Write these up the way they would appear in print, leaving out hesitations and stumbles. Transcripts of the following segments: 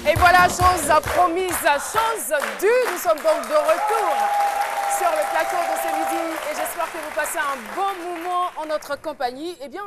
Et voilà, chose promise, chose due. Nous sommes donc de retour sur le plateau de ce midi et j'espère que vous passez un bon moment en notre compagnie. Eh bien,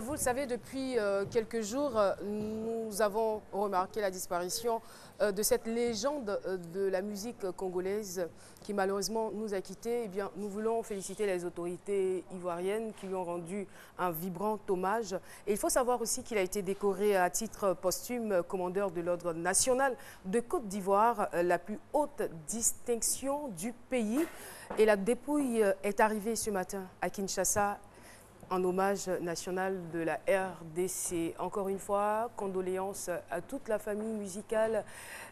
vous le savez, depuis quelques jours, nous avons remarqué la disparition de cette légende de la musique congolaise qui malheureusement nous a quittés. Eh bien, nous voulons féliciter les autorités ivoiriennes qui lui ont rendu un vibrant hommage. Et il faut savoir aussi qu'il a été décoré à titre posthume commandeur de l'Ordre national de Côte d'Ivoire, la plus haute distinction du pays. Et la dépouille est arrivée ce matin à Kinshasa en hommage national de la RDC. Encore une fois, condoléances à toute la famille musicale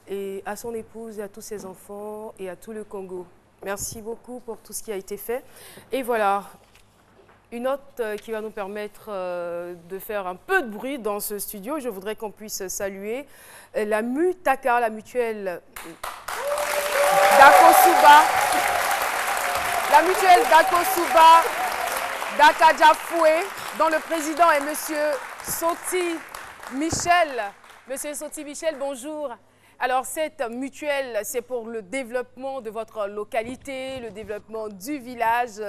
et à son épouse, et à tous ses enfants et à tout le Congo. Merci beaucoup pour tout ce qui a été fait. Et voilà, une note qui va nous permettre de faire un peu de bruit dans ce studio. Je voudrais qu'on puisse saluer la MUTACA, la mutuelle d'Akosuba. La mutuelle d'Akosuba d'Akadjafoué, dont le président est M. Soti Michel. Monsieur Soti Michel, bonjour. Alors, cette mutuelle, c'est pour le développement de votre localité, le développement du village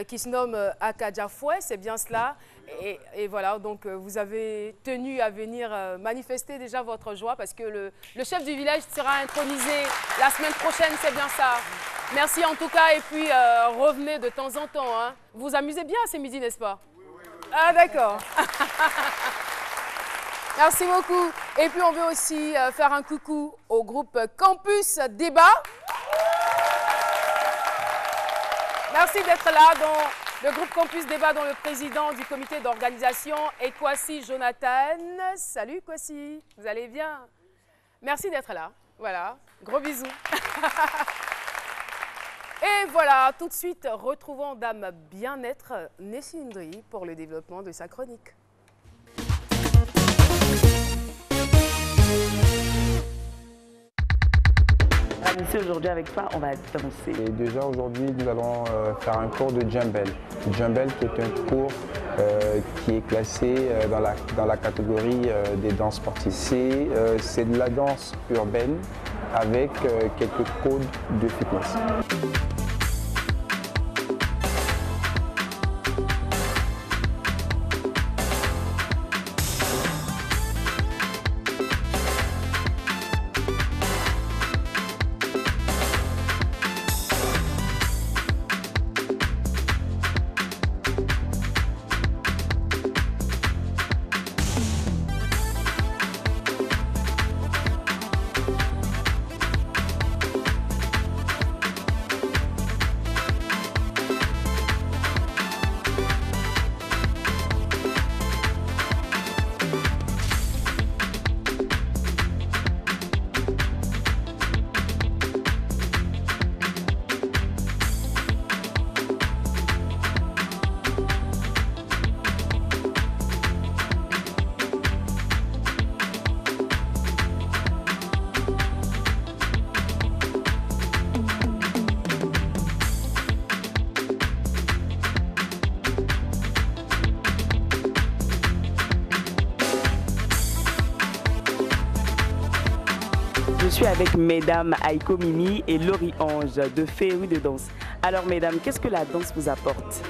qui se nomme Akadjafoué, c'est bien cela. Et voilà, donc vous avez tenu à venir manifester déjà votre joie parce que le chef du village sera intronisé la semaine prochaine, c'est bien ça. Merci en tout cas et puis revenez de temps en temps. Hein. Vous vous amusez bien ce midi, n'est-ce pas? Oui, oui, oui. Ah d'accord. Merci beaucoup. Et puis on veut aussi faire un coucou au groupe Campus Débat. Merci d'être là dans le groupe Campus Débat, dont le président du comité d'organisation est Kwasi Jonathan. Salut Kwasi, vous allez bien? Merci d'être là. Voilà, gros bisous. Et voilà, tout de suite, retrouvons Dame Bien-être Nessindri pour le développement de sa chronique. Ici aujourd'hui avec toi, on va danser. Et déjà aujourd'hui, nous allons faire un cours de djembel. Djembel qui est un cours qui est classé dans la catégorie des danses sportives. C'est de la danse urbaine avec quelques codes de fitness. Je suis avec mesdames Aiko Mimi et Laurie Ange de Féerie de danse. Alors mesdames, qu'est-ce que la danse vous apporte?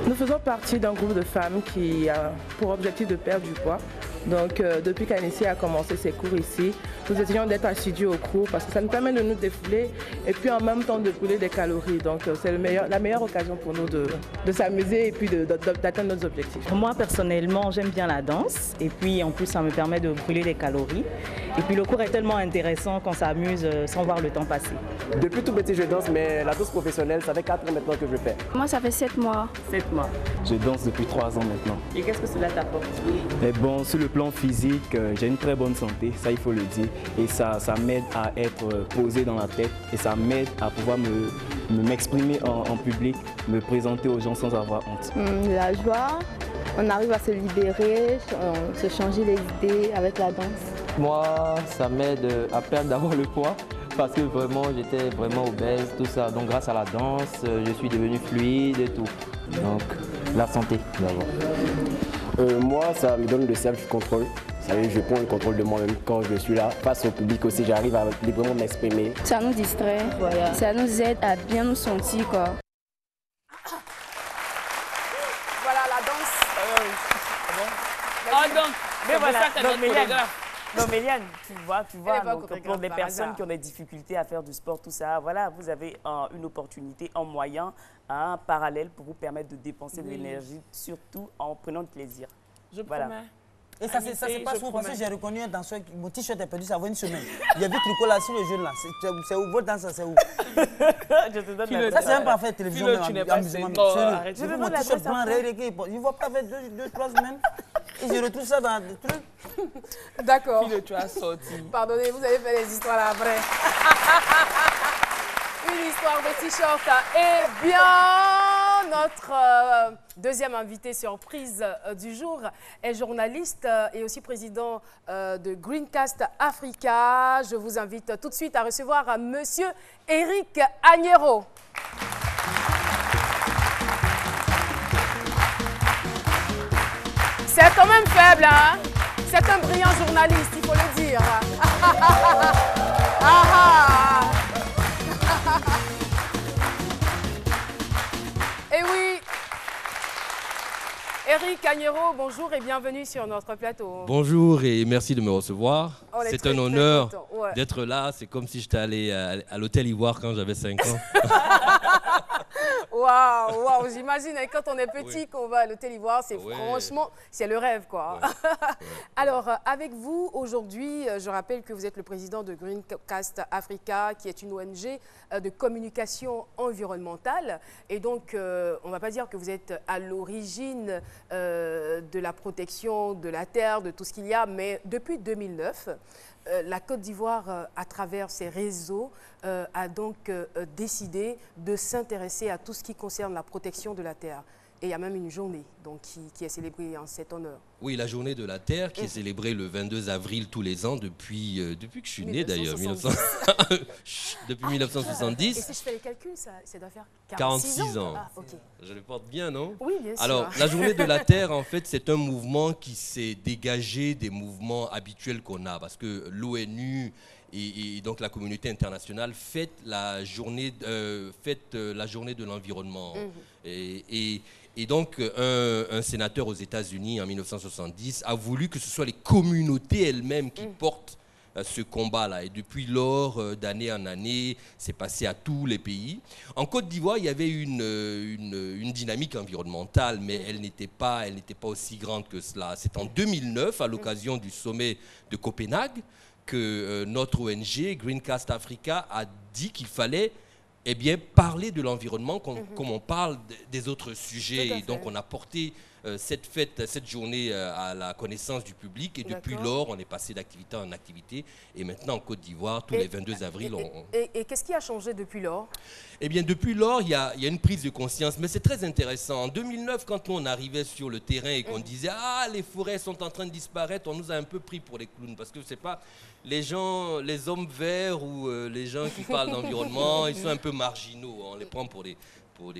Nous faisons partie d'un groupe de femmes qui a pour objectif de perdre du poids. Donc depuis qu'Anissé a commencé ses cours ici, nous essayons d'être assidus au cours parce que ça nous permet de nous défouler et puis en même temps de brûler des calories. Donc c'est la meilleure occasion pour nous de s'amuser et puis d'atteindre nos objectifs. Moi personnellement, j'aime bien la danse et puis en plus ça me permet de brûler des calories. Et puis le cours est tellement intéressant qu'on s'amuse sans voir le temps passer. Depuis tout petit je danse, mais la danse professionnelle, ça fait 4 ans maintenant que je fais. Moi ça fait 7 mois. 7 mois. Je danse depuis 3 ans maintenant. Et qu'est-ce que cela t'apporte? Mais bon, sur le plan physique, j'ai une très bonne santé, ça il faut le dire. Et ça m'aide à être posé dans la tête et ça m'aide à pouvoir m'exprimer en public, me présenter aux gens sans avoir honte. La joie, on arrive à se libérer, se changer les idées avec la danse. Moi, ça m'aide à perdre d'abord le poids parce que vraiment j'étais vraiment obèse, tout ça. Donc grâce à la danse, je suis devenu fluide et tout. Donc la santé d'abord. Moi, ça me donne le self-control. Je prends le contrôle de moi-même quand je suis là. Face au public aussi, j'arrive à librement m'exprimer. Ça nous distrait, voilà. Ça nous aide à bien nous sentir, quoi. Voilà la danse. Mais voilà, donc Méliane, tu vois, Elle est pas donc, pour chorégraphe des par personnes hasard. qui ont des difficultés à faire du sport, tout ça, voilà, vous avez une opportunité en moyen, un parallèle pour vous permettre de dépenser de l'énergie, surtout en prenant de plaisir. Je Voilà. promets. Et ça se passe où? Parce que j'ai reconnu un danseur, mon t-shirt est perdu, ça va une semaine. J'ai vu Tricot là sur le jeune là. C'est où? Votre danse, c'est où? Je te donne Ça, c'est même pas fait télévision. Philo, tu n'es pas amusement. bon, Sérieux. arrête. J'ai vu mon t-shirt blanc, il ne voit pas faire 2-3 semaines. Et je retrouve ça dans des trucs. D'accord. Philo, tu as sorti. Pardonnez, vous avez fait les histoires là après. Une histoire de t-shirt. Eh bien, notre deuxième invité surprise du jour est journaliste et aussi président de Greencast Africa. Je vous invite tout de suite à recevoir Monsieur Eric Agnero. C'est quand même faible, hein? C'est un brillant journaliste, il faut le dire. Et oui, Eric Agnero, bonjour et bienvenue sur notre plateau. Bonjour et merci de me recevoir. C'est un honneur ouais. d'être là. C'est comme si j'étais allé à l'hôtel Ivoire quand j'avais 5 ans. Waouh, waouh, j'imagine hein, quand on est petit, Oui. qu'on va à l'hôtel Ivoire, c'est Ouais. franchement, c'est le rêve quoi. Alors, avec vous aujourd'hui, je rappelle que vous êtes le président de Greencast Africa, qui est une ONG de communication environnementale. Et donc, on ne va pas dire que vous êtes à l'origine de la protection de la terre, de tout ce qu'il y a, mais depuis 2009, la Côte d'Ivoire, à travers ses réseaux, a donc décidé de s'intéresser à tout ce qui concerne la protection de la terre. Et il y a même une journée donc, qui est célébrée en cet honneur. Oui, la journée de la Terre qui est célébrée le 22 avril tous les ans depuis que je suis né d'ailleurs. Depuis 1970. Et si je fais les calculs, ça doit faire 46 ans. Ah, ok. Je le porte bien, non? Oui, bien sûr. Alors, la journée de la Terre, en fait, c'est un mouvement qui s'est dégagé des mouvements habituels qu'on a. Parce que l'ONU et donc la communauté internationale fête la journée de l'environnement. Et donc, un sénateur aux États-Unis en 1970 a voulu que ce soit les communautés elles-mêmes qui portent ce combat-là. Et depuis lors, d'année en année, c'est passé à tous les pays. En Côte d'Ivoire, il y avait une dynamique environnementale, mais elle n'était pas aussi grande que cela. C'est en 2009, à l'occasion du sommet de Copenhague, que notre ONG, Greencast Africa, a dit qu'il fallait parler de l'environnement comme on parle des autres sujets. Et donc, on a porté cette journée à la connaissance du public. Et depuis lors, on est passé d'activité en activité. Et maintenant, en Côte d'Ivoire, tous les 22 avril, Et qu'est-ce qui a changé depuis lors? Eh bien, depuis lors, il y a une prise de conscience. Mais c'est très intéressant. En 2009, quand on arrivait sur le terrain et qu'on disait « Ah, les forêts sont en train de disparaître », on nous a un peu pris pour les clowns. Parce que c'est pas les hommes verts ou les gens qui parlent d'environnement, ils sont un peu marginaux. On les prend pour des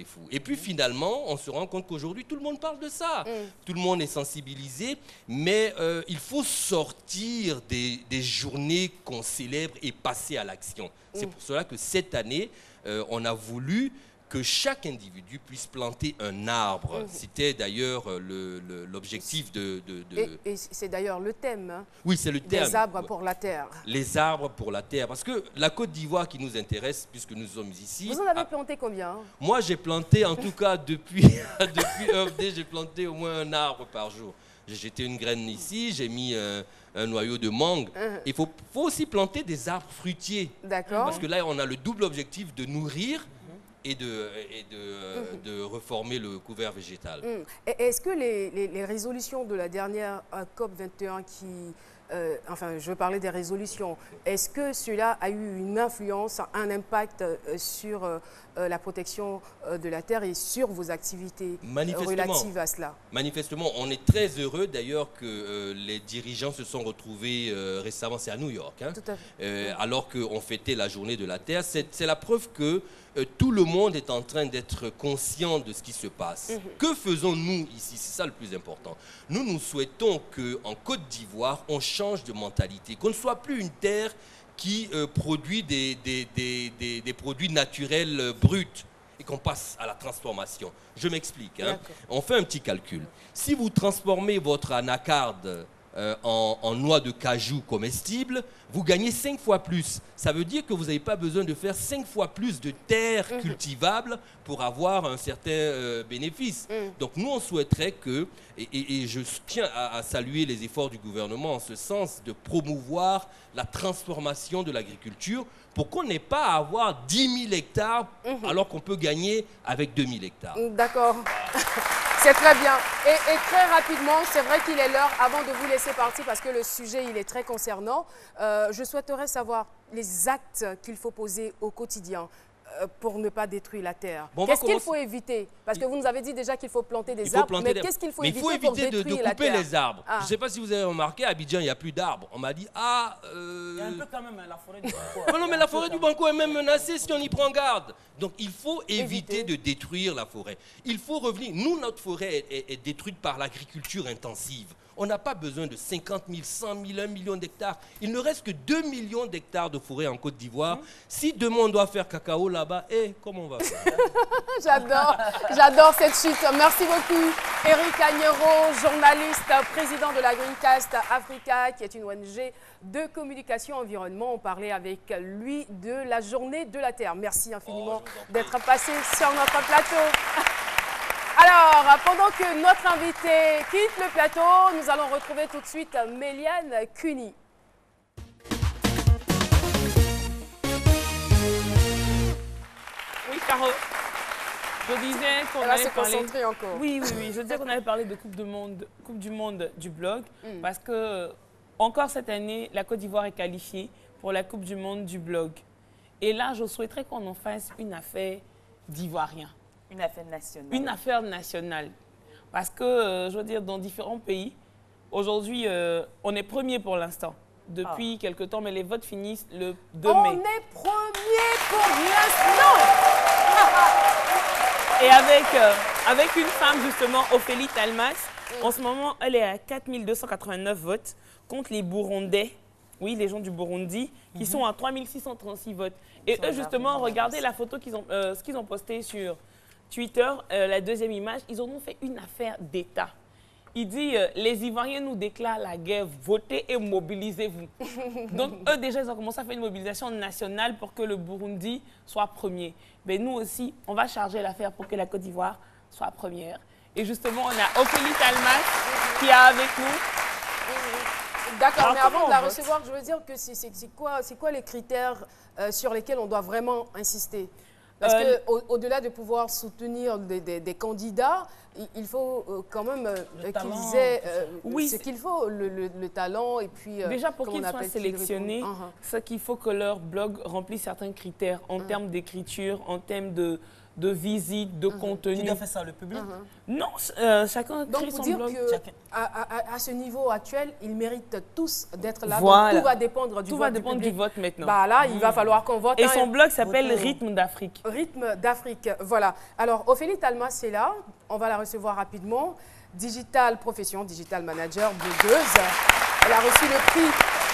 fous. Et puis finalement, on se rend compte qu'aujourd'hui, tout le monde parle de ça. Tout le monde est sensibilisé, mais il faut sortir des journées qu'on célèbre et passer à l'action. C'est pour cela que cette année, on a voulu que chaque individu puisse planter un arbre. C'était d'ailleurs l'objectif de... Et c'est d'ailleurs le thème. Hein, oui, c'est le thème. Les arbres pour la terre. Les arbres pour la terre. Parce que la Côte d'Ivoire qui nous intéresse, puisque nous sommes ici... Vous en avez planté combien? Moi, j'ai planté, en tout cas, depuis EFD, j'ai planté au moins un arbre par jour. J'ai jeté une graine ici, j'ai mis un noyau de mangue. Il faut aussi planter des arbres fruitiers. D'accord. Parce que là, on a le double objectif de nourrir et de reformer le couvert végétal. Est-ce que les résolutions de la dernière COP 21 qui enfin, je veux parler des résolutions. Est-ce que cela a eu une influence, un impact sur la protection de la terre et sur vos activités relatives à cela? Manifestement, on est très heureux d'ailleurs que les dirigeants se sont retrouvés récemment, c'est à New York, hein, tout à fait. Alors qu'on fêtait la journée de la terre. C'est la preuve que tout le monde est en train d'être conscient de ce qui se passe. Que faisons-nous ici? C'est ça le plus important. Nous souhaitons qu'en Côte d'Ivoire, on change de mentalité, qu'on ne soit plus une terre qui produit des produits naturels bruts et qu'on passe à la transformation. Je m'explique. Hein. On fait un petit calcul. Si vous transformez votre anacarde en noix de cajou comestible, vous gagnez 5 fois plus. Ça veut dire que vous n'avez pas besoin de faire 5 fois plus de terres cultivables pour avoir un certain bénéfice. Donc nous, on souhaiterait que, et je tiens à saluer les efforts du gouvernement en ce sens, de promouvoir la transformation de l'agriculture pour qu'on n'ait pas à avoir 10 000 hectares alors qu'on peut gagner avec 2 000 hectares. D'accord. C'est très bien. Et très rapidement, c'est vrai qu'il est l'heure, avant de vous laisser partir, parce que le sujet, il est très concernant, je souhaiterais savoir les actes qu'il faut poser au quotidien pour ne pas détruire la terre. Bon, qu'est-ce qu'il faut éviter? Parce que vous nous avez dit déjà qu'il faut planter des arbres, mais qu'est-ce qu'il faut éviter pour détruire la terre? Il faut éviter de couper les arbres. Je ne sais pas si vous avez remarqué, à Abidjan, il n'y a plus d'arbres. On m'a dit, il y a un peu quand même la forêt du Banco. Non, mais la forêt du Banco est même menacée si on y prend garde. Donc, il faut éviter de détruire la forêt. Il faut revenir. Nous, notre forêt est détruite par l'agriculture intensive. On n'a pas besoin de 50 000, 100 000, 1 million d'hectares. Il ne reste que 2 millions d'hectares de forêt en Côte d'Ivoire. Si demain on doit faire cacao là-bas, comment on va faire? J'adore cette chute. Merci beaucoup. Eric Agnero, journaliste, président de la Greencast Africa, qui est une ONG de communication environnement. On parlait avec lui de la journée de la Terre. Merci infiniment d'être passé sur notre plateau. Alors, pendant que notre invité quitte le plateau, nous allons retrouver tout de suite Méliane Cuny. Oui, Caro, je disais qu'on allait parler... encore. Oui, je disais qu'on allait parler de Coupe du Monde du blog, parce que encore cette année, la Côte d'Ivoire est qualifiée pour la Coupe du Monde du blog. Et là, je souhaiterais qu'on en fasse une affaire d'Ivoiriens. Une affaire nationale. Une affaire nationale. Parce que, je veux dire, dans différents pays, aujourd'hui, on est premier pour l'instant. Depuis quelque temps, mais les votes finissent le 2 mai. On est premier pour l'instant. Et avec une femme, justement, Ophélie Talmas, en ce moment, elle est à 4289 votes contre les Burundais, oui, les gens du Burundi, qui sont à 3636 votes. Et eux, justement, regardez la photo ce qu'ils ont posté sur Twitter, la deuxième image, ils en ont fait une affaire d'État. Il dit, les Ivoiriens nous déclarent la guerre, votez et mobilisez-vous. Donc, eux, déjà, ils ont commencé à faire une mobilisation nationale pour que le Burundi soit premier. Mais nous aussi, on va charger l'affaire pour que la Côte d'Ivoire soit première. Et justement, on a Ophélie Talmas qui est avec nous. D'accord, mais avant de la recevoir, je veux dire que c'est quoi les critères sur lesquels on doit vraiment insister? Parce qu'au-delà de pouvoir soutenir des candidats, il faut quand même qu'ils aient ce qu'il faut, le talent et puis... Déjà, pour qu'ils soient sélectionnés, c'est qu'il faut que leur blog remplisse certains critères en termes d'écriture, en termes de visite, de contenu. Qui doit faire ça, le public? Non, chacun crée son blog. Donc, à ce niveau actuel, ils méritent tous d'être là. Voilà. Donc, tout va dépendre du vote maintenant. Bah là, il va falloir qu'on vote. Et son blog s'appelle Rythme d'Afrique. Rythme d'Afrique, voilà. Alors, Ophélie Talmas est là. On va la recevoir rapidement. Digital profession, digital manager, blogueuse. Elle a reçu le prix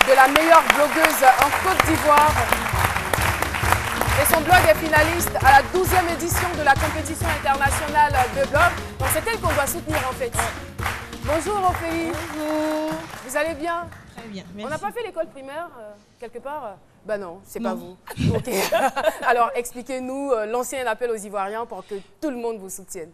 de la meilleure blogueuse en Côte d'Ivoire. Et son blog est finaliste à la 12e édition de la compétition internationale de blog. Donc c'est elle qu'on doit soutenir en fait. Bonjour Ophélie. Bonjour. Vous allez bien? Très bien, merci. On n'a pas fait l'école primaire quelque part? Ben non, c'est pas vous. Ok. Alors expliquez-nous, lancez un appel aux Ivoiriens pour que tout le monde vous soutienne.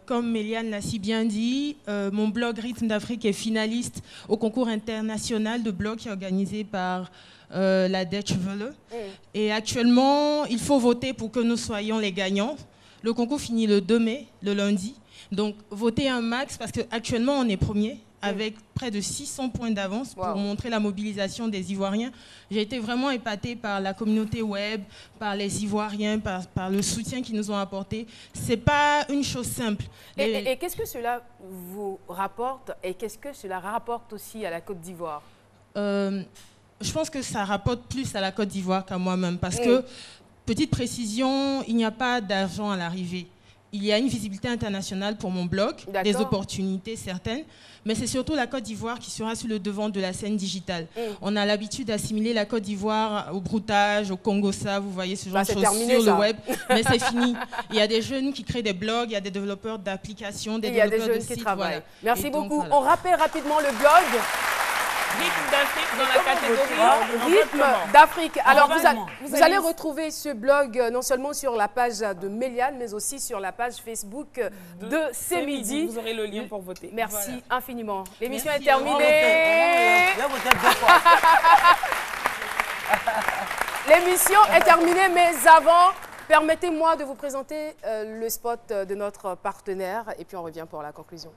Comme Méliane l'a si bien dit, mon blog Rythme d'Afrique est finaliste au concours international de blog qui est organisé par la Deutsche Welle. Et actuellement, il faut voter pour que nous soyons les gagnants. Le concours finit le 2 mai, le lundi. Donc, votez un max parce qu'actuellement, on est premier. avec près de 600 points d'avance pour montrer la mobilisation des Ivoiriens. J'ai été vraiment épatée par la communauté web, par les Ivoiriens, par le soutien qu'ils nous ont apporté. Ce n'est pas une chose simple. Et qu'est-ce que cela vous rapporte et qu'est-ce que cela rapporte aussi à la Côte d'Ivoire? Je pense que ça rapporte plus à la Côte d'Ivoire qu'à moi-même parce que, petite précision, il n'y a pas d'argent à l'arrivée. Il y a une visibilité internationale pour mon blog, des opportunités certaines, mais c'est surtout la Côte d'Ivoire qui sera sur le devant de la scène digitale. On a l'habitude d'assimiler la Côte d'Ivoire au broutage, au Congossa, vous voyez ce genre de choses sur le web, mais c'est fini. Il y a des jeunes qui créent des blogs, il y a des développeurs d'applications, des développeurs de sites. Voilà. Merci beaucoup. On rappelle rapidement le blog. Rythme d'Afrique dans la catégorie Rythme d'Afrique. Alors, vous allez retrouver ce blog non seulement sur la page de Méliane, mais aussi sur la page Facebook de C'est Midi. Vous aurez le lien pour voter. Merci infiniment. L'émission est terminée. L'émission est terminée, mais avant, permettez-moi de vous présenter le spot de notre partenaire et puis on revient pour la conclusion.